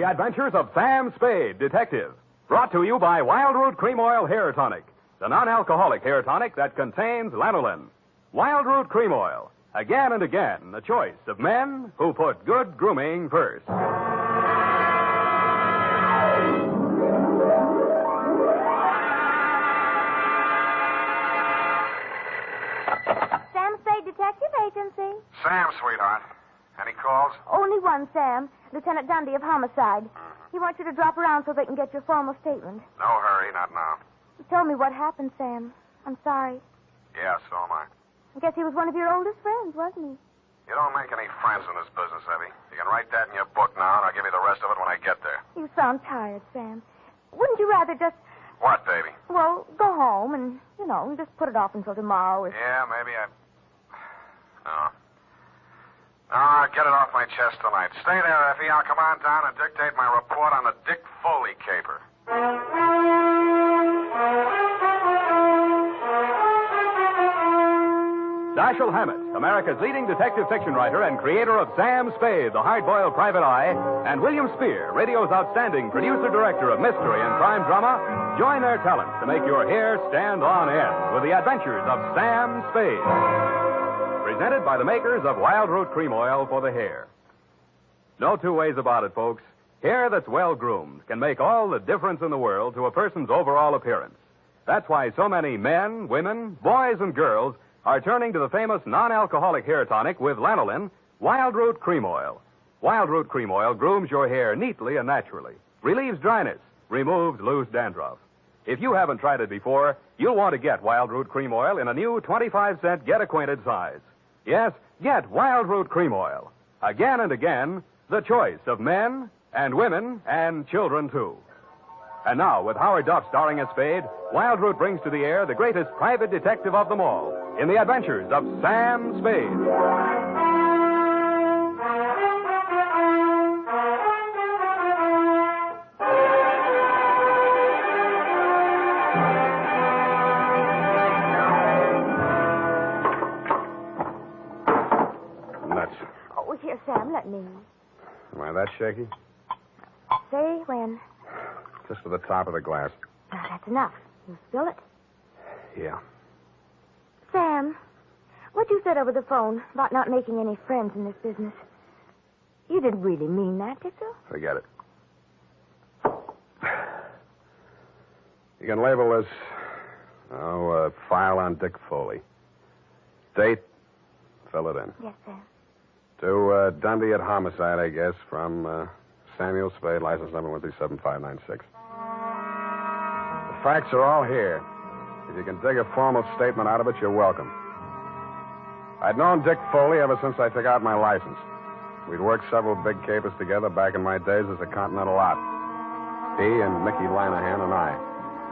The Adventures of Sam Spade, Detective. Brought to you by Wild Root Cream Oil Hair Tonic, the non-alcoholic hair tonic that contains lanolin. Wild Root Cream Oil. Again and again, the choice of men who put good grooming first. Sam Spade Detective Agency. Sam, sweetheart. Any calls? Only one, Sam. Lieutenant Dundee of Homicide. He wants you to drop around so they can get your formal statement. No hurry, not now. He told me what happened, Sam. I'm sorry. Yeah, so am I. I guess he was one of your oldest friends, wasn't he? You don't make any friends in this business, Evie. You can write that in your book now, and I'll give you the rest of it when I get there. You sound tired, Sam. Wouldn't you rather just, What, baby? well, go home and, just put it off until tomorrow? Yeah, maybe I... No. No, I'll get it off my chest tonight. Stay there, Effie. I'll come on down and dictate my report on the Dick Foley caper. Dashiell Hammett, America's leading detective fiction writer and creator of Sam Spade, the hard-boiled private eye, and William Spear, radio's outstanding producer-director of mystery and crime drama, join their talents to make your hair stand on end with the adventures of Sam Spade. Presented by the makers of Wild Root Cream Oil for the hair. No two ways about it, folks. Hair that's well-groomed can make all the difference in the world to a person's overall appearance. That's why so many men, women, boys, and girls are turning to the famous non-alcoholic hair tonic with lanolin, Wild Root Cream Oil. Wild Root Cream Oil grooms your hair neatly and naturally, relieves dryness, removes loose dandruff. If you haven't tried it before, you'll want to get Wild Root Cream Oil in a new 25-cent get-acquainted size. Yes, get Wild Root Cream Oil. Again and again, the choice of men and women and children, too. And now, with Howard Duff starring as Spade, Wild Root brings to the air the greatest private detective of them all in the adventures of Sam Spade. Oh, here, Sam, let me. Am I that shaky? Say when. Just to the top of the glass. Now, that's enough. You spill it. Yeah. Sam, what you said over the phone about not making any friends in this business, you didn't really mean that, did you? Forget it. You can label this, file on Dick Foley. Date, fill it in. Yes, Sam. To Dundee at Homicide, I guess, from Samuel Spade, license number 137-596. The facts are all here. If you can dig a formal statement out of it, you're welcome. I'd known Dick Foley ever since I took out my license. We'd worked several big capers together back in my days as a Continental Lot. He and Mickey Linehan and I.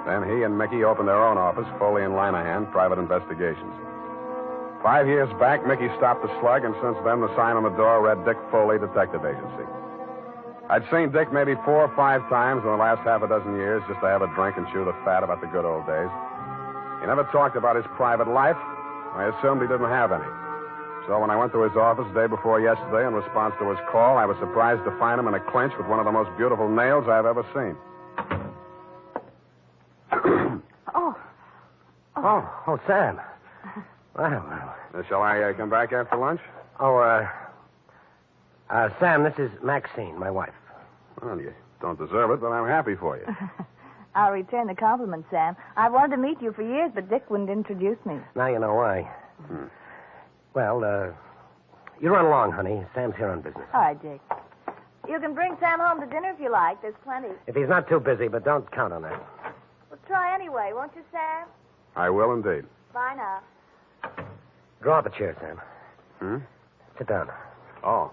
Then he and Mickey opened their own office, Foley and Linehan, Private Investigations. 5 years back, Mickey stopped the slug, and since then the sign on the door read Dick Foley, Detective Agency. I'd seen Dick maybe 4 or 5 times in the last half a dozen years just to have a drink and chew the fat about the good old days. He never talked about his private life. I assumed he didn't have any. So when I went to his office the day before yesterday in response to his call, I was surprised to find him in a clinch with one of the most beautiful nails I've ever seen. Oh, Sam. Well. Shall I come back after lunch? Sam, this is Maxine, my wife. Well, you don't deserve it, but I'm happy for you. I'll return the compliment, Sam. I've wanted to meet you for years, but Dick wouldn't introduce me. Now you know why. Well, you run along, honey. Sam's here on business. All right, Dick. You can bring Sam home to dinner if you like. There's plenty. If he's not too busy, but don't count on that. Well, try anyway, won't you, Sam? I will indeed. Bye now. Draw up a chair, Sam. Sit down. Oh.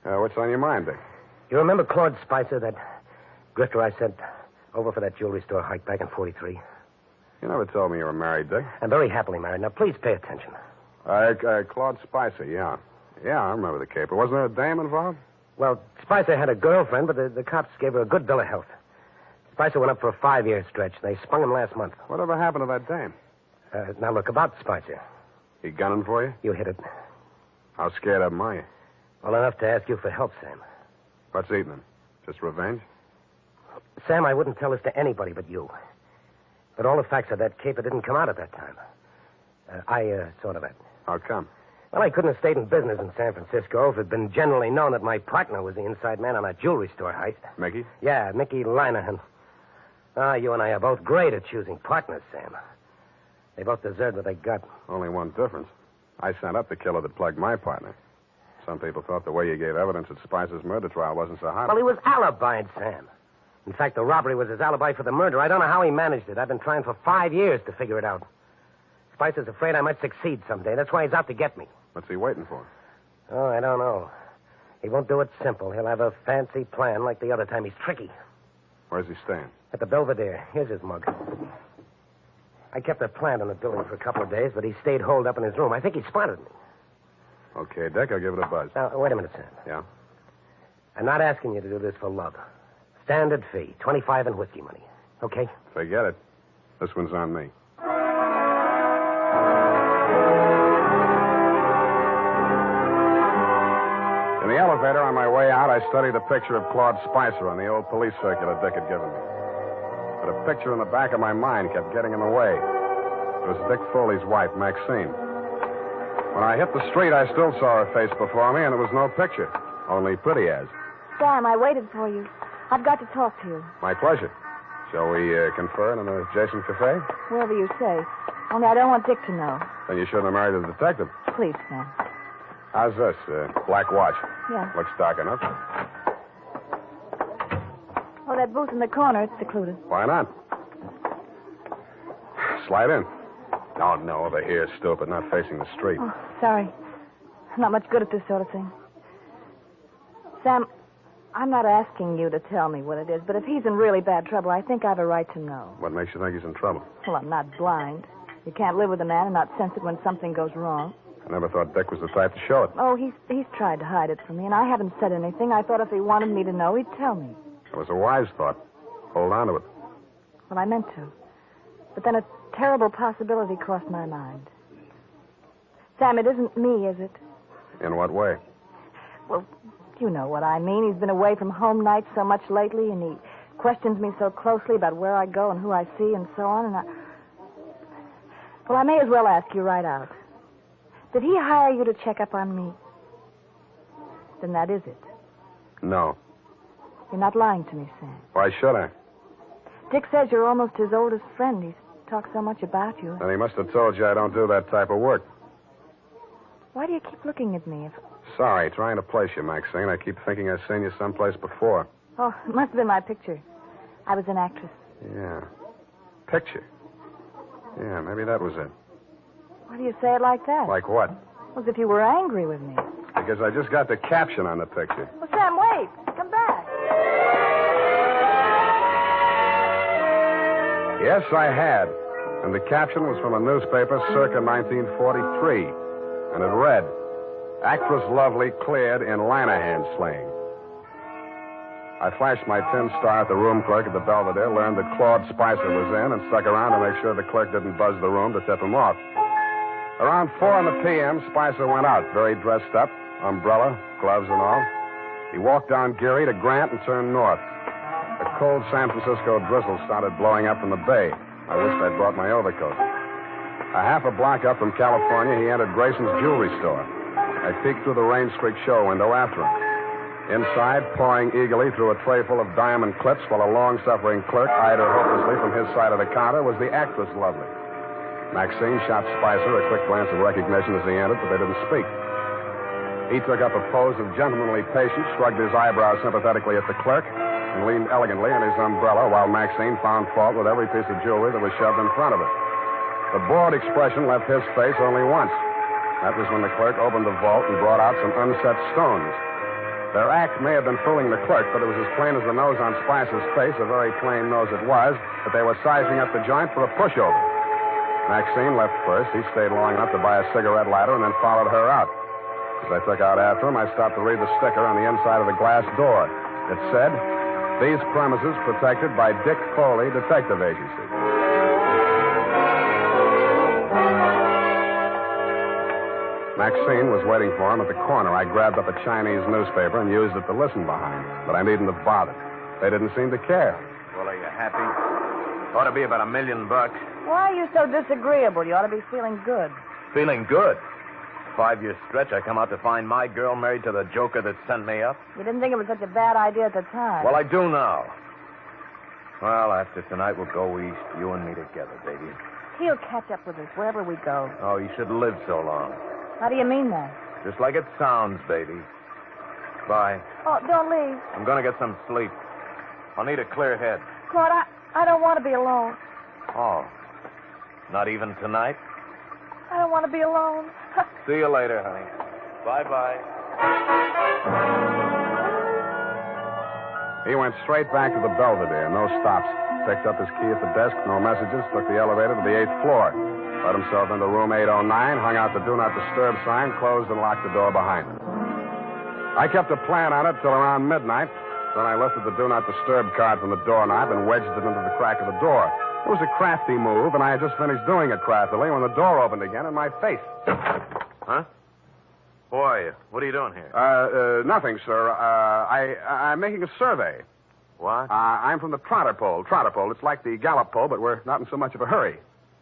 What's on your mind, Dick? You remember Claude Spicer, that grifter I sent over for that jewelry store hike back in 43? You never told me you were married, Dick. I'm very happily married. Now, please pay attention. Claude Spicer, yeah. Yeah, I remember the caper. Wasn't there a dame involved? Well, Spicer had a girlfriend, but the cops gave her a good bill of health. Spicer went up for a 5-year stretch. They spun him last month. Whatever happened to that dame? Now, look, about Spicer. He gunning for you? You hit it. How scared of him are you? Well, enough to ask you for help, Sam. What's eating him? Just revenge? Sam, I wouldn't tell this to anybody but you. But all the facts of that caper didn't come out at that time. I thought of it. How come? Well, I couldn't have stayed in business in San Francisco if it had been generally known that my partner was the inside man on a jewelry store heist. Mickey? Yeah, Mickey Linehan. You and I are both great at choosing partners, Sam. They both deserved what they got. Only one difference. I sent up the killer that plugged my partner. Some people thought the way you gave evidence at Spicer's murder trial wasn't so hot. Well, he was alibied, Sam. In fact, the robbery was his alibi for the murder. I don't know how he managed it. I've been trying for 5 years to figure it out. Spicer's afraid I might succeed someday. That's why he's out to get me. What's he waiting for? Oh, I don't know. He won't do it simple. He'll have a fancy plan like the other time. He's tricky. Where's he staying? At the Belvedere. Here's his mug. I kept a plant in the building for a couple of days, but he stayed holed up in his room. I think he spotted me. Okay, Dick, I'll give it a buzz. Now, wait a minute, Sam. Yeah? I'm not asking you to do this for love. Standard fee, 25 in whiskey money. Okay? Forget it. This one's on me. In the elevator on my way out, I studied a picture of Claude Spicer on the old police circular Dick had given me. But a picture in the back of my mind kept getting in the way. It was Dick Foley's wife, Maxine. When I hit the street, I still saw her face before me, and it was no picture. Only pretty as. Sam, I waited for you. I've got to talk to you. My pleasure. Shall we confer in an adjacent cafe? Wherever you say. Only I don't want Dick to know. Then you shouldn't have married a detective. Please, Sam. How's this? Black watch. Yeah. Looks dark enough. Oh, that booth in the corner, it's secluded. Why not? Slide in. Oh, no, over here, stupid, not facing the street. Oh, sorry. I'm not much good at this sort of thing. Sam, I'm not asking you to tell me what it is, but if he's in really bad trouble, I think I have a right to know. What makes you think he's in trouble? Well, I'm not blind. You can't live with a man and not sense it when something goes wrong. I never thought Dick was the type to show it. Oh, he's tried to hide it from me, and I haven't said anything. I thought if he wanted me to know, he'd tell me. It was a wise thought. Hold on to it. Well, I meant to. But then a terrible possibility crossed my mind. Sam, it isn't me, is it? In what way? Well, you know what I mean. He's been away from home nights so much lately, and he questions me so closely about where I go and who I see and so on, and Well, I may as well ask you right out. Did he hire you to check up on me? Then that is it. No. You're not lying to me, Sam. Why should I? Dick says you're almost his oldest friend. He's talked so much about you. Then he must have told you I don't do that type of work. Why do you keep looking at me? Sorry, trying to place you, Maxine. I keep thinking I've seen you someplace before. Oh, it must have been my picture. I was an actress. Yeah. Picture. Yeah, maybe that was it. Why do you say it like that? Like what? As if you were angry with me. Because I just got the caption on the picture. Well, Sam, wait. Come back. Yes, I had. And the caption was from a newspaper circa 1943. And it read, "Actress Lovely cleared in Linehan slaying." I flashed my tin star at the room clerk at the Belvedere, learned that Claude Spicer was in, and stuck around to make sure the clerk didn't buzz the room to tip him off. Around 4 p.m., Spicer went out, very dressed up, umbrella, gloves and all. He walked down Geary to Grant and turned north. A cold San Francisco drizzle started blowing up from the bay. I wished I'd brought my overcoat. A half a block up from California, he entered Grayson's jewelry store. I peeked through the Rain Streak show window after him. Inside, pawing eagerly through a tray full of diamond clips while a long-suffering clerk eyed her hopelessly from his side of the counter, was the actress Lovely. Maxine shot Spicer a quick glance of recognition as he entered, but they didn't speak. He took up a pose of gentlemanly patience, shrugged his eyebrows sympathetically at the clerk, and leaned elegantly on his umbrella while Maxine found fault with every piece of jewelry that was shoved in front of her. The bored expression left his face only once. That was when the clerk opened the vault and brought out some unset stones. Their act may have been fooling the clerk, but it was as plain as the nose on Spicer's face, a very plain nose it was, that they were sizing up the joint for a pushover. Maxine left first. He stayed long enough to buy a cigarette lighter and then followed her out. As I took out after him, I stopped to read the sticker on the inside of the glass door. It said, "These premises protected by Dick Foley Detective Agency." Maxine was waiting for him at the corner. I grabbed up a Chinese newspaper and used it to listen behind. But I needn't have bothered. They didn't seem to care. Well, are you happy? Ought to be about $1 million. Why are you so disagreeable? You ought to be feeling good. Feeling good. 5-year stretch, I come out to find my girl married to the joker that sent me up. You didn't think it was such a bad idea at the time. Well, I do now. Well, after tonight, we'll go east, you and me together, baby. He'll catch up with us wherever we go. Oh, you should live so long. How do you mean that? Just like it sounds, baby. Bye. Oh, don't leave. I'm going to get some sleep. I'll need a clear head. Claude, I don't want to be alone. Oh. Not even tonight? I don't want to be alone. See you later, honey. Bye-bye. He went straight back to the Belvedere, no stops. Picked up his key at the desk, no messages, took the elevator to the 8th floor. Let himself into room 809, hung out the Do Not Disturb sign, closed and locked the door behind him. I kept a plan on it till around midnight. Then I lifted the Do Not Disturb card from the doorknob and wedged it into the crack of the door. It was a crafty move, and I had just finished doing it craftily when the door opened again in my face. Huh? Who are you? What are you doing here? Nothing, sir. I'm making a survey. What? I'm from the Trotter Pole. It's like the Gallup poll, but we're not in so much of a hurry.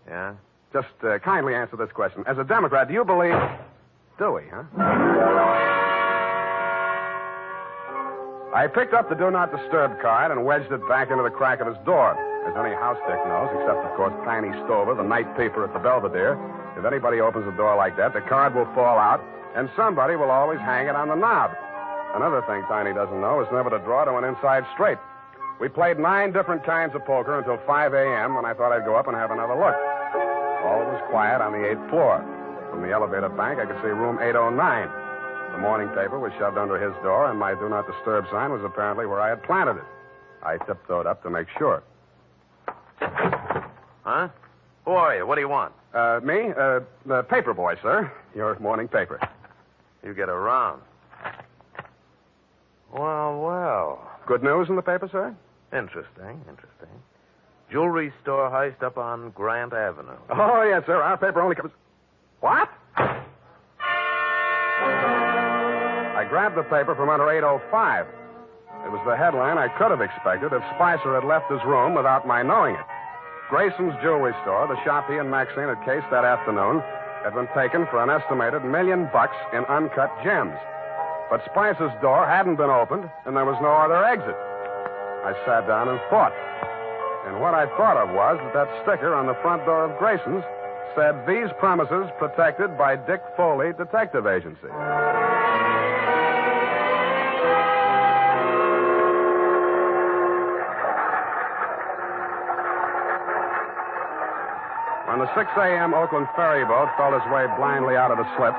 Yeah? Just kindly answer this question. As a Democrat, do you believe... Do we, huh? I picked up the Do Not Disturb card and wedged it back into the crack of his door. As any house dick knows, except, of course, Tiny Stover, the night peeper at the Belvedere, if anybody opens the door like that, the card will fall out, and somebody will always hang it on the knob. Another thing Tiny doesn't know is never to draw to an inside straight. We played 9 different kinds of poker until 5 a.m. when I thought I'd go up and have another look. All was quiet on the 8th floor. From the elevator bank, I could see room 809. The morning paper was shoved under his door, and my Do Not Disturb sign was apparently where I had planted it. I tiptoed up to make sure. Huh? Who are you? What do you want? Me? The paper boy, sir. Your morning paper. You get around. Well. Good news in the paper, sir? Interesting. Jewelry store heist up on Grant Avenue. Oh, yes, sir. Our paper only covers... What? I grabbed the paper from under 805. It was the headline I could have expected if Spicer had left his room without my knowing it. Grayson's Jewelry Store, the shop he and Maxine had cased that afternoon, had been taken for an estimated $1 million in uncut gems. But Spicer's door hadn't been opened, and there was no other exit. I sat down and thought. And what I thought of was that sticker on the front door of Grayson's said, "These premises protected by Dick Foley Detective Agency." When the 6 a.m. Oakland ferry boat felt its way blindly out of the slip,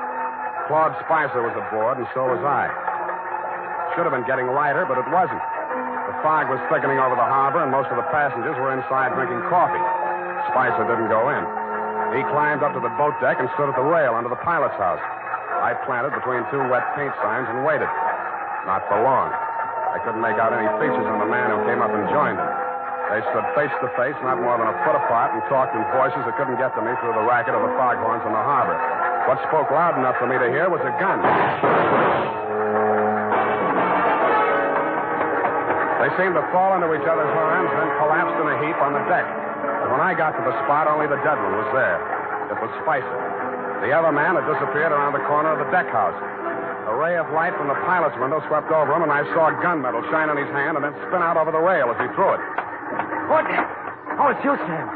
Claude Spicer was aboard, and so was I. Should have been getting lighter, but it wasn't. The fog was thickening over the harbor, and most of the passengers were inside drinking coffee. Spicer didn't go in. He climbed up to the boat deck and stood at the rail under the pilot's house. I planted between 2 wet paint signs and waited. Not for long. I couldn't make out any features of the man who came up and joined him. They stood face to face, not more than a foot apart, and talked in voices that couldn't get to me through the racket of the foghorns in the harbor. What spoke loud enough for me to hear was a gun. They seemed to fall into each other's arms, then collapsed in a heap on the deck. And when I got to the spot, only the dead one was there. It was Spicer. The other man had disappeared around the corner of the deck house. A ray of light from the pilot's window swept over him, and I saw gunmetal shine in his hand and then spin out over the rail as he threw it. What? Oh, it's you, Sam.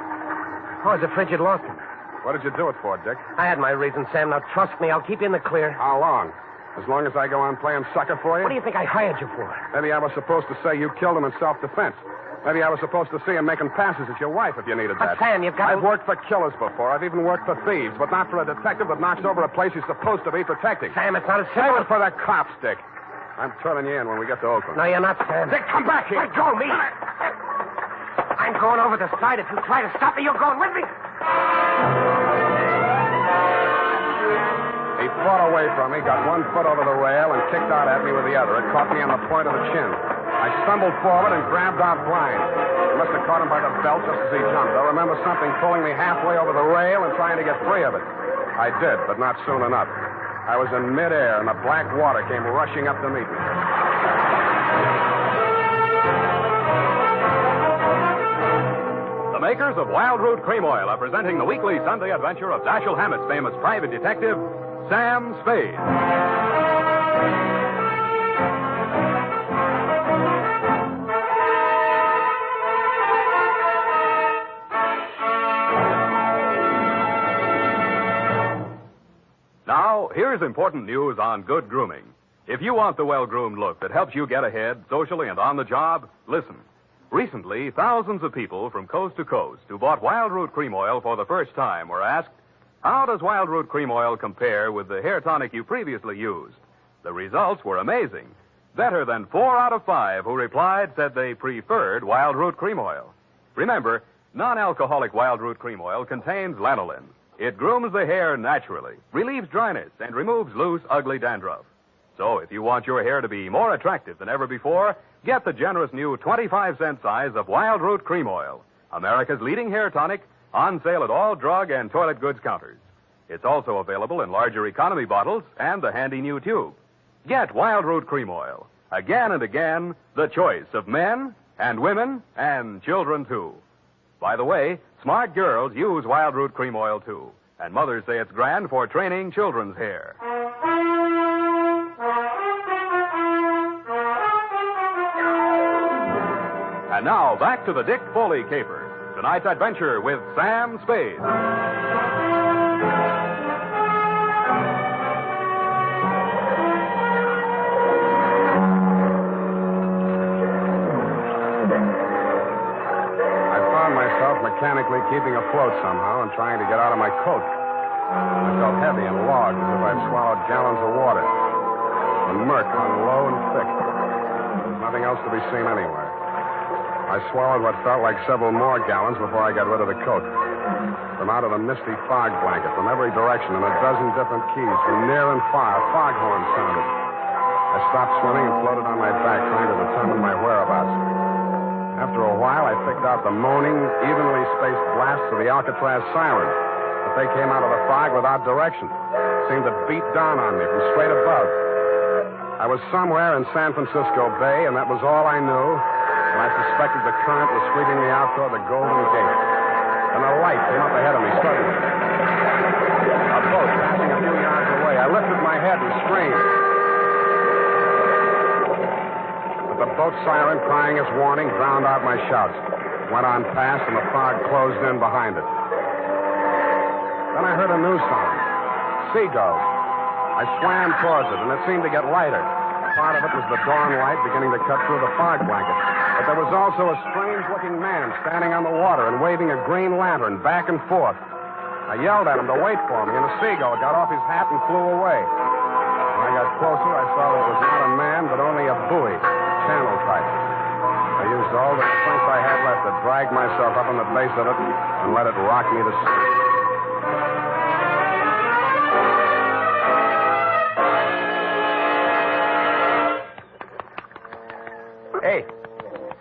Oh, I was afraid you'd lost him. What did you do it for, Dick? I had my reasons, Sam. Now, trust me, I'll keep you in the clear. How long? As long as I go on playing sucker for you? What do you think I hired you for? Maybe I was supposed to say you killed him in self-defense. Maybe I was supposed to see him making passes at your wife if you needed that. But, Sam, you've got to... I've worked for killers before. I've even worked for thieves, but not for a detective that knocks over a place he's supposed to be protecting. Sam, it's not as Save simple... it for the cops, Dick. I'm turning you in when we get to Oakland. No, you're not, Sam. Dick, come back here. Let go, me. I'm going over the side. If you try to stop me, you're going with me. He fought away from me, got 1 foot over the rail, and kicked out at me with the other. It caught me on the point of the chin. I stumbled forward and grabbed out blind. I must have caught him by the belt just as he jumped. I remember something pulling me halfway over the rail and trying to get free of it. I did, but not soon enough. I was in midair, and the black water came rushing up to meet me. The makers of Wild Root Cream Oil are presenting the weekly Sunday adventure of Dashiell Hammett's famous private detective, Sam Spade. Now, here's important news on good grooming. If you want the well-groomed look that helps you get ahead socially and on the job, listen. Recently, thousands of people from coast to coast who bought Wild Root Cream Oil for the first time were asked, how does Wild Root Cream Oil compare with the hair tonic you previously used? The results were amazing. Better than 4 out of 5 who replied said they preferred Wild Root Cream Oil. Remember, non-alcoholic Wild Root Cream Oil contains lanolin. It grooms the hair naturally, relieves dryness, and removes loose, ugly dandruff. So if you want your hair to be more attractive than ever before, get the generous new 25-cent size of Wild Root Cream Oil, America's leading hair tonic, on sale at all drug and toilet goods counters. It's also available in larger economy bottles and the handy new tube. Get Wild Root Cream Oil. Again and again, the choice of men and women and children, too. By the way, smart girls use Wild Root Cream Oil, too. And mothers say it's grand for training children's hair. And now, back to the Dick Foley caper. Tonight's adventure with Sam Spade. I found myself mechanically keeping afloat somehow and trying to get out of my coat. I felt heavy and logged as if I'd swallowed gallons of water. The murk hung low and thick. There was nothing else to be seen anywhere. I swallowed what felt like several more gallons before I got rid of the coat. From out of the misty fog blanket, from every direction, in a dozen different keys, from near and far, foghorns sounded. I stopped swimming and floated on my back, trying to determine my whereabouts. After a while, I picked out the moaning, evenly spaced blasts of the Alcatraz siren. But they came out of the fog without direction. Seemed to beat down on me from straight above. I was somewhere in San Francisco Bay, and that was all I knew. And I suspected the current was sweeping me out toward the Golden Gate. And a light came up ahead of me suddenly. A boat passing a few yards away. I lifted my head and screamed. But the boat siren, crying its warning, drowned out my shouts. Went on past, and the fog closed in behind it. Then I heard a new sound. Seagulls. I swam towards it, and it seemed to get lighter. Part of it was the dawn light beginning to cut through the fog blanket. But there was also a strange-looking man standing on the water and waving a green lantern back and forth. I yelled at him to wait for me, and a seagull got off his hat and flew away. When I got closer, I saw that it was not a man, but only a buoy, channel type. I used all the strength I had left to drag myself up on the base of it and let it rock me to sleep.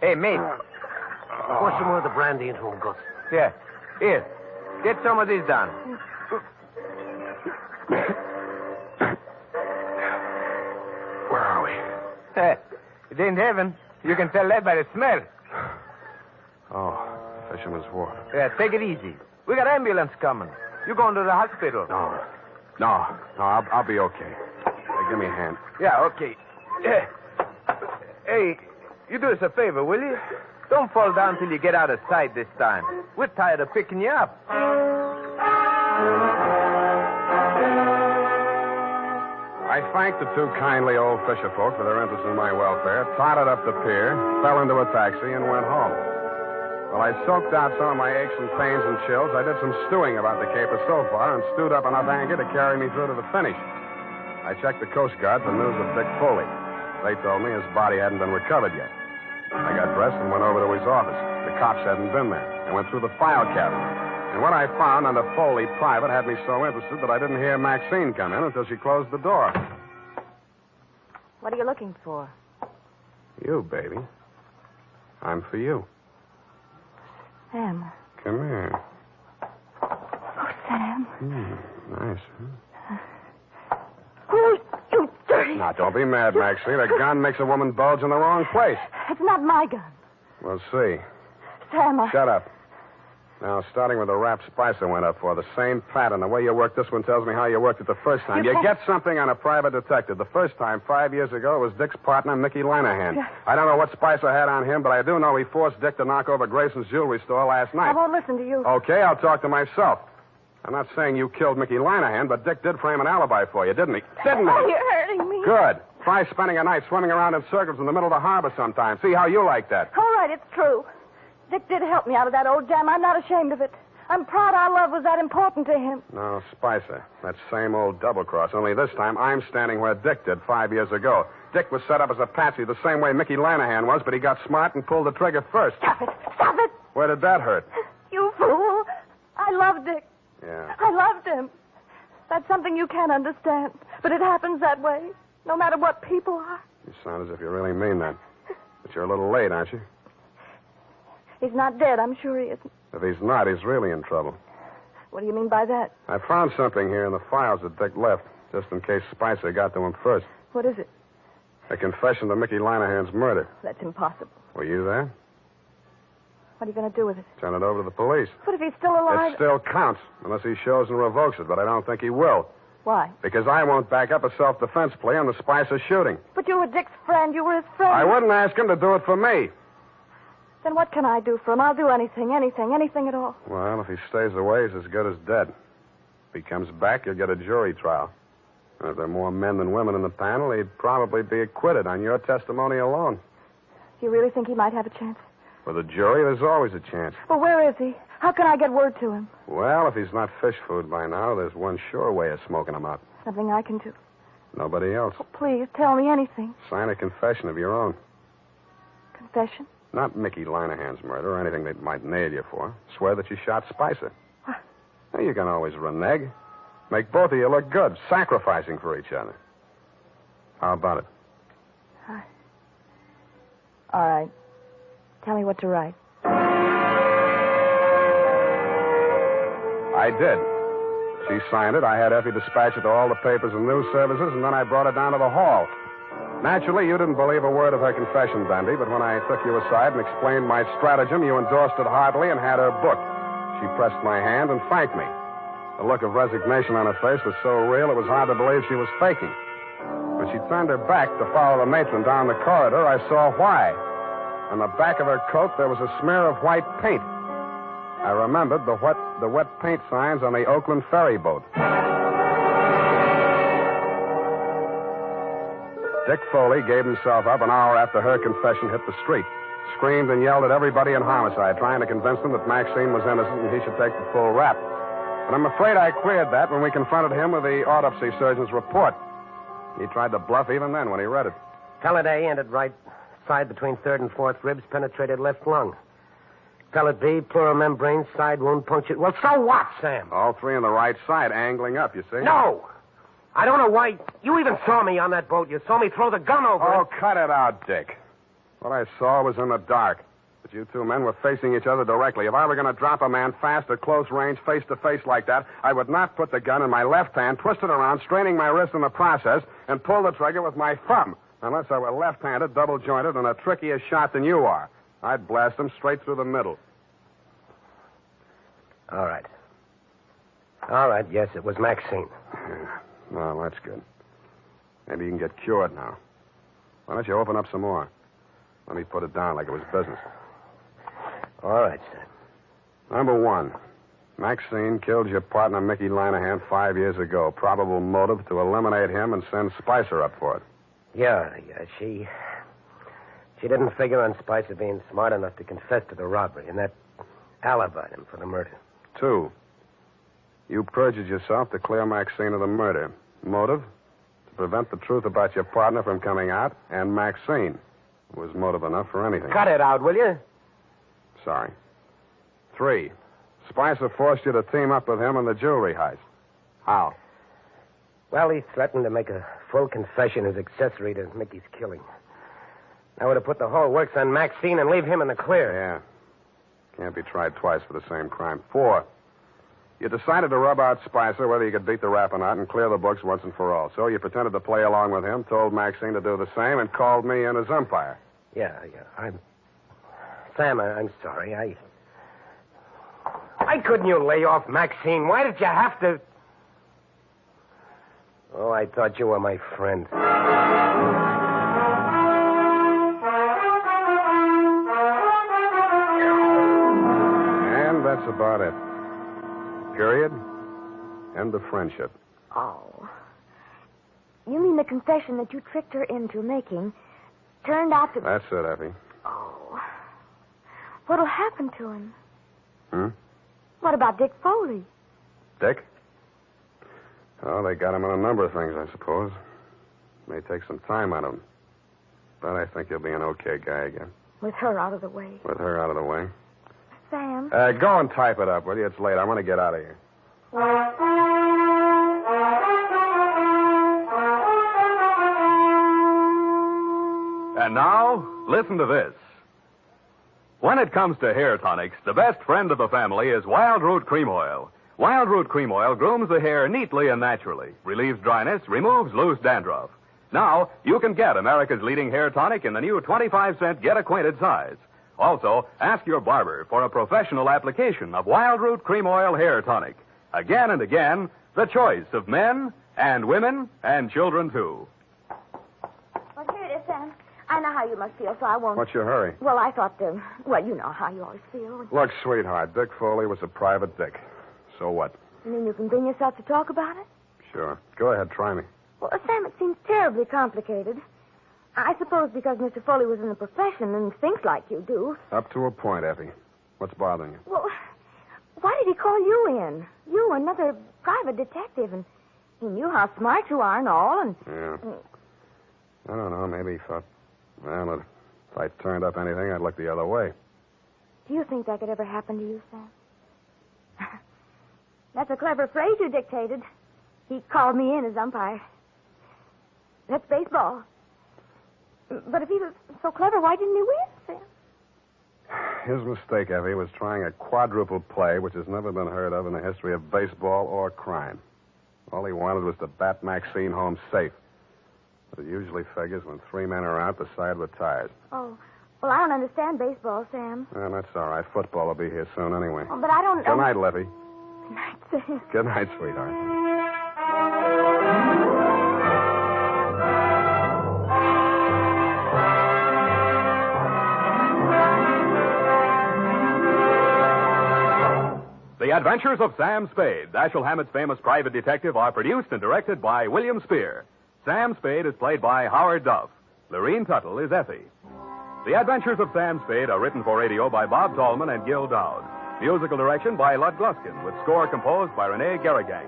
Hey, mate. Pour some more of the brandy into him, Gus. Yeah. Here. Get some of this down. Where are we? It ain't heaven. You can tell that by the smell. Oh, Fisherman's Wharf. Yeah, take it easy. We got ambulance coming. You going to the hospital? No, I'll be okay. Hey, give me a hand. Yeah, okay. Hey, you do us a favor, will you? Don't fall down till you get out of sight this time. We're tired of picking you up. I thanked the two kindly old fisher folk for their interest in my welfare, totted up the pier, fell into a taxi, and went home. While I soaked out some of my aches and pains and chills, I did some stewing about the caper so far and stewed up enough anger to carry me through to the finish. I checked the Coast Guard for news of Dick Foley. They told me his body hadn't been recovered yet. I got dressed and went over to his office. The cops hadn't been there. I went through the file cabinet. And what I found under Foley Private had me so interested that I didn't hear Maxine come in until she closed the door. What are you looking for? You, baby. I'm for you. Sam. Come here. Oh, Sam. Nice, huh? Now, don't be mad, Maxine. A gun makes a woman bulge in the wrong place. It's not my gun. We'll see. Sam, Shut up. Now, starting with the rap Spicer went up for, the same pattern. The way you worked this one tells me how you worked it the first time. You get something on a private detective. The first time, 5 years ago, it was Dick's partner, Mickey Lanahan. I don't know what Spicer had on him, but I do know he forced Dick to knock over Grayson's jewelry store last night. I won't listen to you. Okay, I'll talk to myself. I'm not saying you killed Mickey Lanahan, but Dick did frame an alibi for you, didn't he? Didn't he? Oh, you're hurting me. Good. Try spending a night swimming around in circles in the middle of the harbor sometime. See how you like that. All right, it's true. Dick did help me out of that old jam. I'm not ashamed of it. I'm proud our love was that important to him. No, Spicer. That same old double-cross. Only this time, I'm standing where Dick did 5 years ago. Dick was set up as a patsy the same way Mickey Lanahan was, but he got smart and pulled the trigger first. Stop it. Stop it. Where did that hurt? You fool. I loved Dick. Yeah. I loved him. That's something you can't understand. But it happens that way, no matter what people are. You sound as if you really mean that. But you're a little late, aren't you? He's not dead. I'm sure he isn't. If he's not, he's really in trouble. What do you mean by that? I found something here in the files that Dick left, just in case Spicer got to him first. What is it? A confession to Mickey Lanahan's murder. That's impossible. Were you there? What are you going to do with it? Turn it over to the police. But if he's still alive... It still counts, unless he shows and revokes it, but I don't think he will. Why? Because I won't back up a self-defense plea on the Spicer shooting. But you were Dick's friend. You were his friend. I wouldn't ask him to do it for me. Then what can I do for him? I'll do anything at all. Well, if he stays away, he's as good as dead. If he comes back, you'll get a jury trial. And if there are more men than women in the panel, he'd probably be acquitted on your testimony alone. Do you really think he might have a chance? With a jury, there's always a chance. Well, where is he? How can I get word to him? Well, if he's not fish food by now, there's one sure way of smoking him out. Something I can do. Nobody else. Oh, please, tell me anything. Sign a confession of your own. Confession? Not Mickey Lanahan's murder or anything they might nail you for. Swear that you shot Spicer. What? Now, you can always renege. Make both of you look good, sacrificing for each other. How about it? All right. Tell me what to write. I did. She signed it. I had Effie dispatch it to all the papers and news services, and then I brought it down to the hall. Naturally, you didn't believe a word of her confession, Dundee, but when I took you aside and explained my stratagem, you endorsed it heartily and had her booked. She pressed my hand and thanked me. The look of resignation on her face was so real it was hard to believe she was faking. When she turned her back to follow the matron down the corridor, I saw why. On the back of her coat, there was a smear of white paint. I remembered the wet paint signs on the Oakland ferry boat. Dick Foley gave himself up an hour after her confession hit the street. Screamed and yelled at everybody in homicide, trying to convince them that Maxine was innocent and he should take the full rap. But I'm afraid I queered that when we confronted him with the autopsy surgeon's report. He tried to bluff even then when he read it. Pellet A ended right side between third and fourth ribs, penetrated left lung. Pellet B, pleural membrane, side wound punctured. Well, so what, Sam? All three on the right side, angling up, you see? No! I don't know why. You even saw me on that boat. You saw me throw the gun over Oh, it. cut it out, Dick. What I saw was in the dark. But you two men were facing each other directly. If I were going to drop a man fast at close range, face to face like that, I would not put the gun in my left hand, twist it around, straining my wrist in the process, and pull the trigger with my thumb. Unless I were left-handed, double-jointed, and a trickier shot than you are. I'd blast him straight through the middle. All right. All right, yes, it was Maxine. Well, that's good. Maybe you can get cured now. Why don't you open up some more? Let me put it down like it was business. All right, sir. Number one, Maxine killed your partner, Mickey Lanahan, 5 years ago. Probable motive to eliminate him and send Spicer up for it. Yeah, she didn't figure on Spicer being smart enough to confess to the robbery, and that alibied him for the murder. 2, you perjured yourself to clear Maxine of the murder. Motive? To prevent the truth about your partner from coming out, and Maxine. It was motive enough for anything. Cut it out, will you? Sorry. 3, Spicer forced you to team up with him in the jewelry heist. How? Well, he threatened to make a full confession as accessory to Mickey's killing. I would have put the whole works on Maxine and leave him in the clear. Yeah. Can't be tried twice for the same crime. 4, You decided to rub out Spicer whether you could beat the rap or not and clear the books once and for all. So you pretended to play along with him, told Maxine to do the same, and called me in as umpire. Yeah. Sam, I'm sorry. Why couldn't you lay off Maxine? Why did you have to... Oh, I thought you were my friend. And that's about it. Period. End of friendship. Oh. You mean the confession that you tricked her into making turned out to... That's it, Effie. Oh. What'll happen to him? Hmm? What about Dick Foley? Dick? Oh, they got him on a number of things, I suppose. May take some time out of him. But I think he'll be an okay guy again. With her out of the way. With her out of the way. Sam? Go and type it up, will you? It's late. I want to get out of here. And now, listen to this. When it comes to hair tonics, the best friend of the family is Wild Root Cream Oil. Wild Root Cream Oil grooms the hair neatly and naturally, relieves dryness, removes loose dandruff. Now, you can get America's leading hair tonic in the new 25-cent Get Acquainted size. Also, ask your barber for a professional application of Wild Root Cream Oil Hair Tonic. Again and again, the choice of men and women and children, too. Well, here it is, Sam. I know how you must feel, so I won't... What's your hurry? Well, I thought, well, you know how you always feel. Look, sweetheart, Dick Foley was a private dick. So what? You mean you can bring yourself to talk about it? Sure. Go ahead, try me. Well, Sam, it seems terribly complicated. I suppose because Mr. Foley was in the profession and thinks like you do. Up to a point, Effie. What's bothering you? Well, why did he call you in? You, another private detective, and he knew how smart you are and all, and... Yeah. I don't know. Maybe he thought, well, if I turned up anything, I'd look the other way. Do you think that could ever happen to you, Sam? That's a clever phrase you dictated. He called me in as umpire. That's baseball. But if he was so clever, why didn't he win, Sam? His mistake, Effie, was trying a quadruple play, which has never been heard of in the history of baseball or crime. All he wanted was to bat Maxine home safe. But it usually figures when three men are out, the side retires. Oh, well, I don't understand baseball, Sam. Well, that's all right. Football will be here soon anyway. Oh, but I don't... Good night, Levy. Good night, Sam. Good night, sweetheart. The Adventures of Sam Spade, Dashiell Hammett's famous private detective, are produced and directed by William Spear. Sam Spade is played by Howard Duff. Lorene Tuttle is Effie. The Adventures of Sam Spade are written for radio by Bob Tallman and Gil Dowd. Musical direction by Lud Gluskin, with score composed by Renee Garrigang.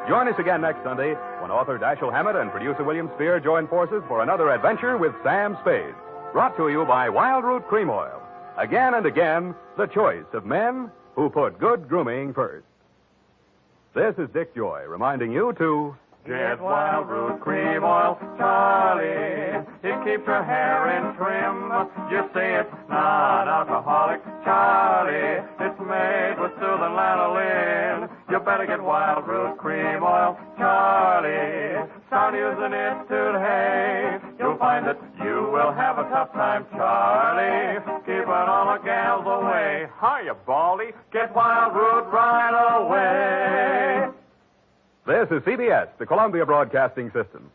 Join us again next Sunday when author Dashiell Hammett and producer William Spear join forces for another adventure with Sam Spade. Brought to you by Wild Root Cream Oil. Again and again, the choice of men who put good grooming first. This is Dick Joy reminding you to... Get Wild Root Cream Oil, Charlie. It keeps your hair in trim. You see it's not alcoholic, Charlie. It's made with soothing lanolin. You better get Wild Root Cream Oil, Charlie. Start using it today. You'll find that you will have a tough time, Charlie. Keeping all the gals away. Hiya, Baldy. Get Wild Root right away. This is CBS, the Columbia Broadcasting System.